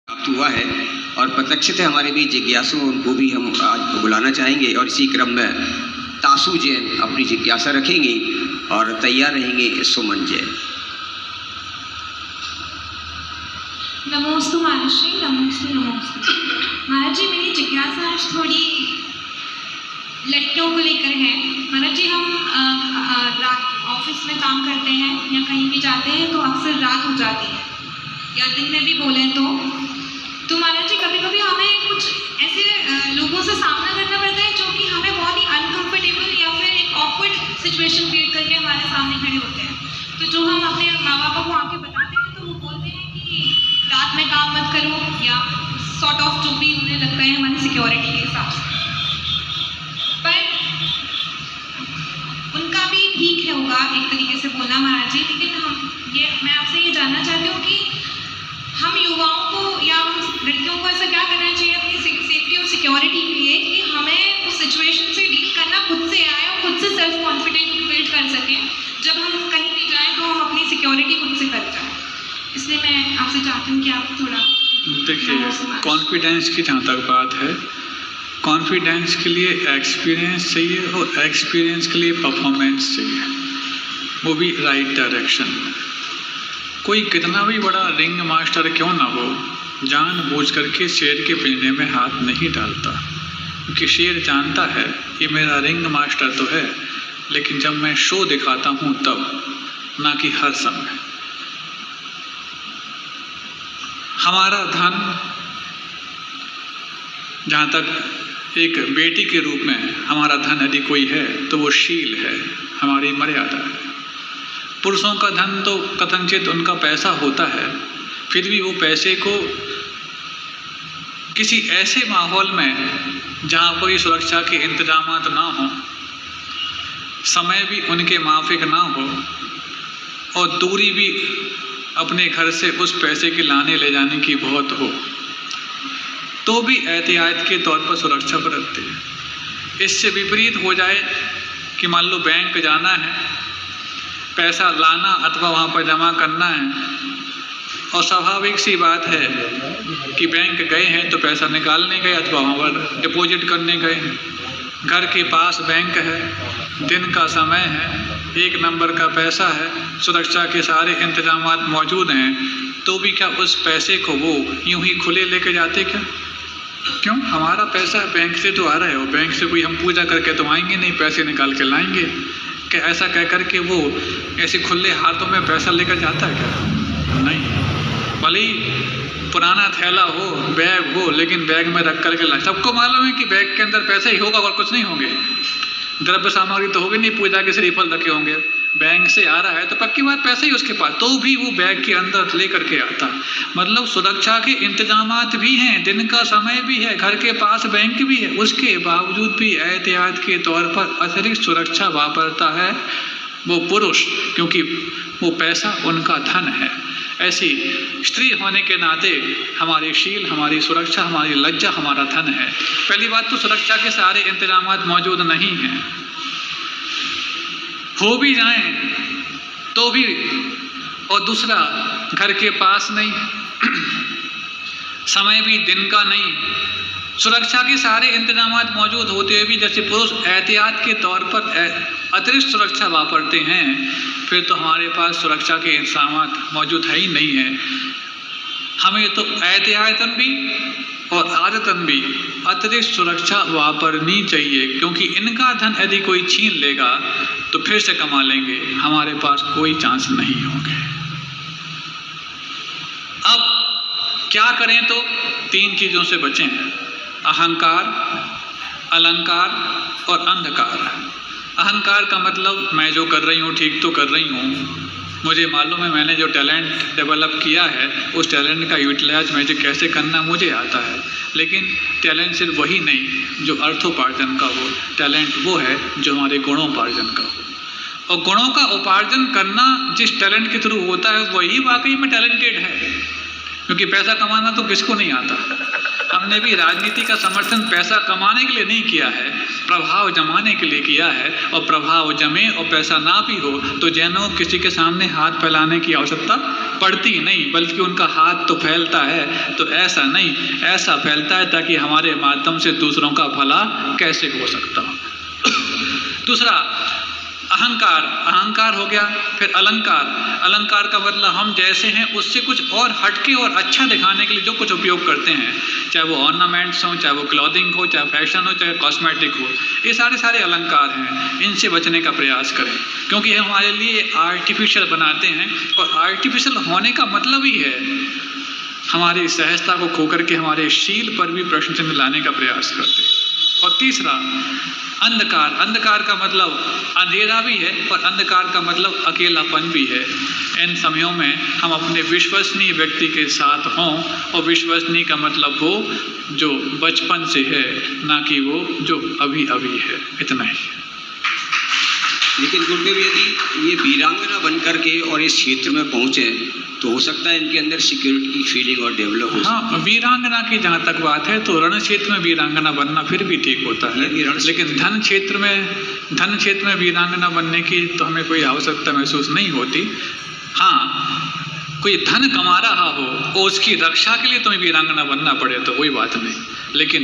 प्राप्त हुआ है और प्रत्यक्षतः हमारे बीच जिज्ञासु उनको भी हम आज बुलाना चाहेंगे और इसी क्रम में तासु जैन अपनी जिज्ञासा रखेंगे और तैयार रहेंगे सुमन जैन। नमोस्तु महर्षि, नमोस्तु नमोस्तु। महाराज जी, मेरी जिज्ञासा आज थोड़ी लड़कियों को लेकर है। महाराज जी, हम रात ऑफिस में काम करते हैं या कहीं भी जाते हैं तो अक्सर रात हो जाती है या दिन में भी बोलें तो महाराज जी कभी कभी हमें कुछ ऐसे लोगों से सामना करना पड़ता है जो कि हमें बहुत ही अनकंफर्टेबल या फिर एक ऑकवर्ड सिचुएशन क्रिएट करके हमारे सामने खड़े होते हैं। तो जो हम अपने माँ बाप को आके बताते हैं तो वो बोलते हैं कि रात में काम मत करो या सॉर्ट ऑफ जो भी उन्हें लगता है हमारी सिक्योरिटी के हिसाब से। पर उनका भी ठीक है होगा एक तरीके से बोलना महाराज जी, लेकिन मैं आपसे ये जानना चाहती हूँ कि हम युवाओं को या हम लड़कियों को ऐसा क्या करना चाहिए अपनी सेफ्टी और सिक्योरिटी के लिए कि हमें उस सिचुएशन से डील करना खुद से आए और खुद से सेल्फ कॉन्फिडेंस बिल्ड कर सकें। जब हम कहीं भी जाएं तो हम अपनी सिक्योरिटी खुद से कर जाएं। इसलिए मैं आपसे चाहती हूँ कि आप थोड़ा देखिए, कॉन्फिडेंस की जहाँ तक बात है, कॉन्फिडेंस के लिए एक्सपीरियंस चाहिए और एक्सपीरियंस के लिए परफॉर्मेंस चाहिए, वो भी राइट डायरेक्शन में। कोई कितना भी बड़ा रिंग मास्टर क्यों ना हो, जानबूझ करके शेर के पिंजरे में हाथ नहीं डालता, क्योंकि शेर जानता है ये मेरा रिंग मास्टर तो है, लेकिन जब मैं शो दिखाता हूँ तब, ना कि हर समय। हमारा धन, जहाँ तक एक बेटी के रूप में हमारा धन यदि कोई है तो वो शील है, हमारी मर्यादा है। पुरुषों का धन तो कथनचित उनका पैसा होता है, फिर भी वो पैसे को किसी ऐसे माहौल में जहाँ कोई सुरक्षा के इंतजामात ना हो, समय भी उनके माफिक ना हो और दूरी भी अपने घर से उस पैसे के लाने ले जाने की बहुत हो, तो भी एहतियात के तौर पर सुरक्षा बरतते हैं। इससे विपरीत हो जाए कि मान लो बैंक जाना है, पैसा लाना अथवा वहाँ पर जमा करना है और स्वाभाविक सी बात है कि बैंक गए हैं तो पैसा निकालने गए अथवा वहाँ पर डिपॉजिट करने गए हैं। घर के पास बैंक है, दिन का समय है, 1 नंबर का पैसा है, सुरक्षा के सारे इंतजामात मौजूद हैं, तो भी क्या उस पैसे को वो यूं ही खुले लेके जाते क्या? क्यों? हमारा पैसा बैंक से तो आ रहा है और बैंक से कोई हम पूजा करके तो आएंगे नहीं, पैसे निकाल के लाएंगे क्या? ऐसा कह कर के वो ऐसे खुले हाथों में पैसा लेकर जाता है क्या? नहीं। भले ही पुराना थैला हो, बैग हो, लेकिन बैग में रख करके लाए। सबको मालूम है कि बैग के अंदर पैसे ही होगा और कुछ नहीं होंगे, द्रव्य सामग्री तो होगी नहीं, पूजा के श्रीफल रखे होंगे। बैंक से आ रहा है तो पक्की बात पैसे ही उसके पास, तो भी वो बैग के अंदर ले करके आता। मतलब सुरक्षा के इंतजामात भी हैं, दिन का समय भी है, घर के पास बैंक भी है, उसके बावजूद भी एहतियात के तौर पर अतिरिक्त सुरक्षा वापरता है वो पुरुष, क्योंकि वो पैसा उनका धन है। ऐसी स्त्री होने के नाते हमारी शील, हमारी सुरक्षा, हमारी लज्जा हमारा धन है। पहली बात तो सुरक्षा के सारे इंतजामात मौजूद नहीं हैं, हो भी जाएं तो भी, और दूसरा घर के पास नहीं, समय भी दिन का नहीं, सुरक्षा के सारे इंतजामात मौजूद होते हुए भी जैसे पुरुष एहतियात के तौर पर अतिरिक्त सुरक्षा वापरते हैं, फिर तो हमारे पास सुरक्षा के इंतजामात मौजूद है ही नहीं है। हमें तो एहतियातन भी और आदतन भी अतिरिक्त सुरक्षा वापरनी चाहिए, क्योंकि इनका धन यदि कोई छीन लेगा तो फिर से कमा लेंगे, हमारे पास कोई चांस नहीं होंगे। अब क्या करें? तो 3 चीज़ों से बचें: अहंकार, अलंकार और अंधकार। अहंकार का मतलब मैं जो कर रही हूँ ठीक तो कर रही हूँ, मुझे मालूम है मैंने जो टैलेंट डेवलप किया है उस टैलेंट का यूटिलाइज मुझे कैसे करना मुझे आता है। लेकिन टैलेंट सिर्फ वही नहीं जो अर्थोपार्जन का हो, टैलेंट वो है जो हमारे गुणोपार्जन का हो। और गुणों का उपार्जन करना जिस टैलेंट के थ्रू होता है वही वाकई में टैलेंटेड है, क्योंकि पैसा कमाना तो किसको नहीं आता। हमने भी राजनीति का समर्थन पैसा कमाने के लिए नहीं किया है, प्रभाव जमाने के लिए किया है, और प्रभाव जमे और पैसा ना भी हो तो जैनों किसी के सामने हाथ फैलाने की आवश्यकता पड़ती नहीं, बल्कि उनका हाथ तो फैलता है, तो ऐसा नहीं, ऐसा फैलता है ताकि हमारे माध्यम से दूसरों का भला कैसे हो सकता हो। दूसरा अहंकार, अहंकार हो गया। फिर अलंकार, अलंकार का मतलब हम जैसे हैं उससे कुछ और हटके और अच्छा दिखाने के लिए जो कुछ उपयोग करते हैं, चाहे वो ऑर्नामेंट्स हो, चाहे वो क्लॉथिंग हो, चाहे फैशन हो, चाहे कॉस्मेटिक हो, ये सारे अलंकार हैं। इनसे बचने का प्रयास करें, क्योंकि ये हमारे लिए आर्टिफिशियल बनाते हैं, और आर्टिफिशियल होने का मतलब ही है हमारी सहजता को खो करके हमारे शील पर भी प्रश्न चिन्ह लाने का प्रयास करते हैं। और तीसरा अंधकार, अंधकार का मतलब अंधेरा भी है और अंधकार का मतलब अकेलापन भी है। इन समयों में हम अपने विश्वसनीय व्यक्ति के साथ हों, और विश्वसनीय का मतलब वो जो बचपन से है, ना कि वो जो अभी अभी है। इतना ही। लेकिन गुरुदेव यदि ये वीरांगना बन करके और इस क्षेत्र में पहुँचे तो हो सकता है इनके अंदर सिक्योरिटी की फीलिंग और डेवलप हो। हाँ, वीरांगना की जहाँ तक बात है तो रण क्षेत्र में वीरांगना बनना फिर भी ठीक होता है, लेकिन धन क्षेत्र में वीरांगना बनने की तो हमें कोई आवश्यकता महसूस नहीं होती। हाँ, कोई धन कमा रहा हो और उसकी रक्षा के लिए तुम्हें वीरांगना बनना पड़े तो कोई बात नहीं, लेकिन